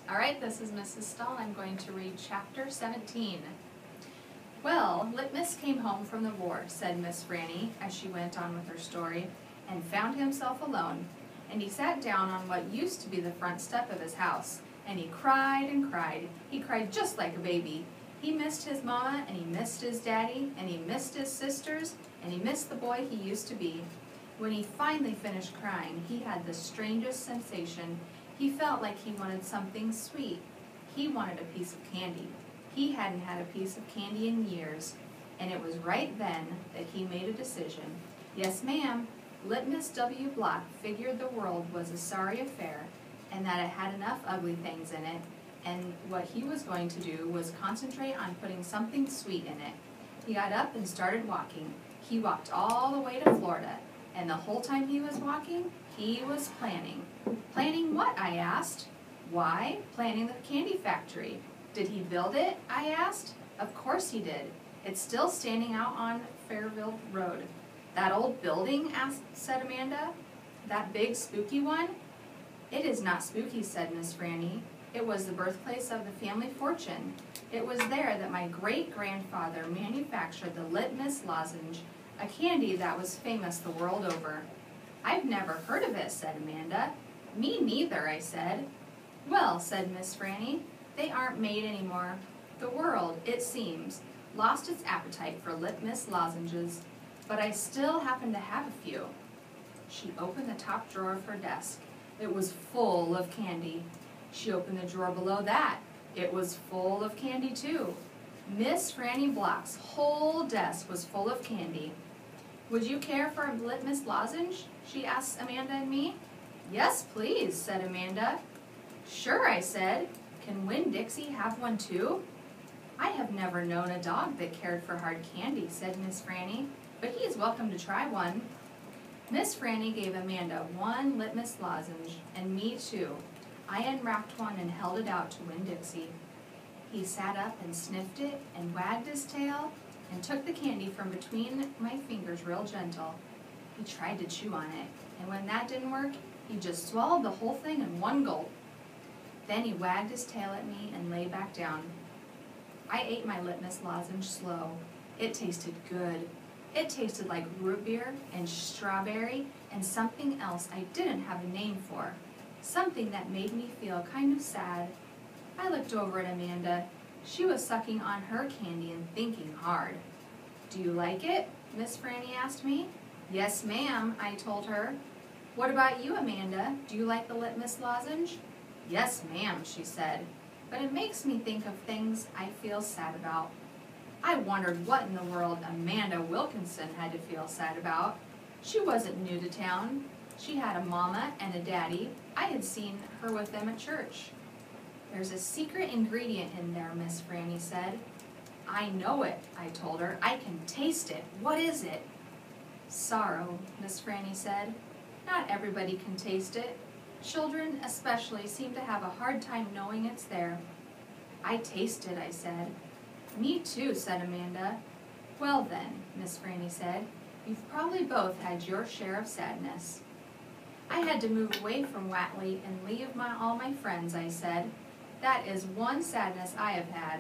All right, this is Mrs. Stahl. I'm going to read chapter 17. Well, Litmus came home from the war, said Miss Franny as she went on with her story, and found himself alone. And he sat down on what used to be the front step of his house, and he cried and cried. He cried just like a baby. He missed his mama, and he missed his daddy, and he missed his sisters, and he missed the boy he used to be. When he finally finished crying, he had the strangest sensation. He felt like he wanted something sweet. He wanted a piece of candy. He hadn't had a piece of candy in years, and it was right then that he made a decision. Yes, ma'am, Litmus W. Block figured the world was a sorry affair, and that it had enough ugly things in it, and what he was going to do was concentrate on putting something sweet in it. He got up and started walking. He walked all the way to Florida, and the whole time he was walking, he was planning. Planning what, I asked. Why, planning the candy factory. Did he build it, I asked. Of course he did. It's still standing out on Fairville Road. That old building, said Amanda. That big spooky one? It is not spooky, said Miss Franny. It was the birthplace of the family fortune. It was there that my great-grandfather manufactured the Litmus lozenge, a candy that was famous the world over. I've never heard of it, said Amanda. Me neither, I said. Well, said Miss Franny, they aren't made anymore. The world, it seems, lost its appetite for Litmus lozenges, but I still happen to have a few. She opened the top drawer of her desk. It was full of candy. She opened the drawer below that. It was full of candy, too. Miss Franny Block's whole desk was full of candy. Would you care for a Litmus lozenge? She asked Amanda and me. Yes, please, said Amanda. Sure, I said. Can Winn Dixie have one, too? I have never known a dog that cared for hard candy, said Miss Franny, but he is welcome to try one. Miss Franny gave Amanda one Litmus lozenge, and me too. I unwrapped one and held it out to Winn Dixie. He sat up and sniffed it and wagged his tail and took the candy from between my fingers real gentle. He tried to chew on it, and when that didn't work, he just swallowed the whole thing in one gulp. Then he wagged his tail at me and lay back down. I ate my Litmus lozenge slow. It tasted good. It tasted like root beer and strawberry and something else I didn't have a name for. Something that made me feel kind of sad. I looked over at Amanda. She was sucking on her candy and thinking hard. Do you like it? Miss Franny asked me. Yes, ma'am, I told her. What about you, Amanda? Do you like the Litmus lozenge? Yes, ma'am, she said, but it makes me think of things I feel sad about. I wondered what in the world Amanda Wilkinson had to feel sad about. She wasn't new to town. She had a mama and a daddy. I had seen her with them at church. There's a secret ingredient in there, Miss Franny said. I know it, I told her. I can taste it. What is it? Sorrow, Miss Franny said. Not everybody can taste it. Children especially seem to have a hard time knowing it's there. I taste it, I said. Me too, said Amanda. Well then, Miss Franny said, you've probably both had your share of sadness. I had to move away from Watley and leave all my friends, I said. That is one sadness I have had,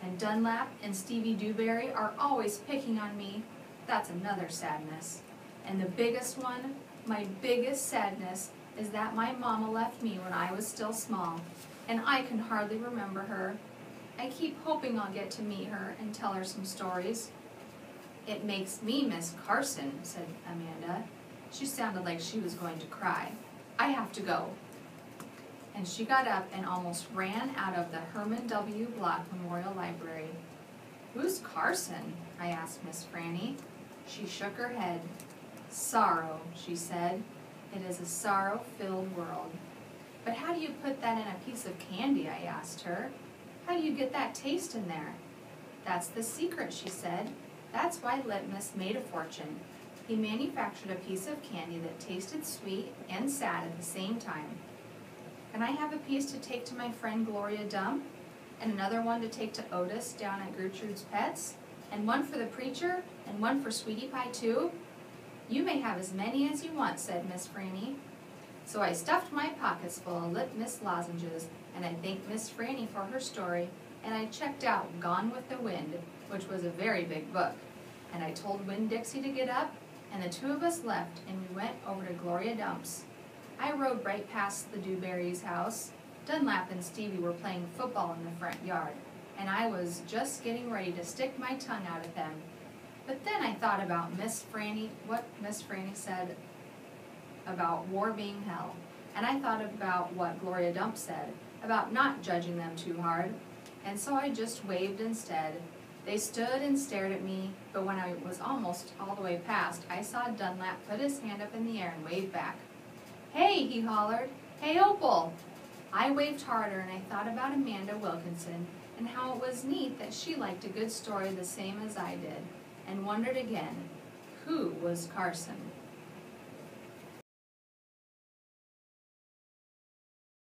and Dunlap and Stevie Dewberry are always picking on me. That's another sadness. And the biggest one, my biggest sadness, is that my mama left me when I was still small, and I can hardly remember her. I keep hoping I'll get to meet her and tell her some stories. It makes me miss Carson, said Amanda. She sounded like she was going to cry. I have to go. And she got up and almost ran out of the Herman W. Block Memorial Library. Who's Carson? I asked Miss Franny. She shook her head. Sorrow, she said. It is a sorrow-filled world. But how do you put that in a piece of candy, I asked her. How do you get that taste in there? That's the secret, she said. That's why Litmus made a fortune. He manufactured a piece of candy that tasted sweet and sad at the same time. Can I have a piece to take to my friend Gloria Dump? And another one to take to Otis down at Gertrude's Pets? And one for the preacher? And one for Sweetie Pie, too? You may have as many as you want, said Miss Franny. So I stuffed my pockets full of Lip Miss lozenges, and I thanked Miss Franny for her story, and I checked out Gone with the Wind, which was a very big book. And I told Winn Dixie to get up, and the two of us left, and we went over to Gloria Dump's. I rode right past the Dewberry's house. Dunlap and Stevie were playing football in the front yard, and I was just getting ready to stick my tongue out at them. But then I thought about what Miss Franny said about war being hell, and I thought about what Gloria Dump said about not judging them too hard, and so I just waved instead. They stood and stared at me, but when I was almost all the way past, I saw Dunlap put his hand up in the air and wave back. "Hey," he hollered, "hey, Opal!" I waved harder, and I thought about Amanda Wilkinson and how it was neat that she liked a good story the same as I did, and wondered again, who was Carson?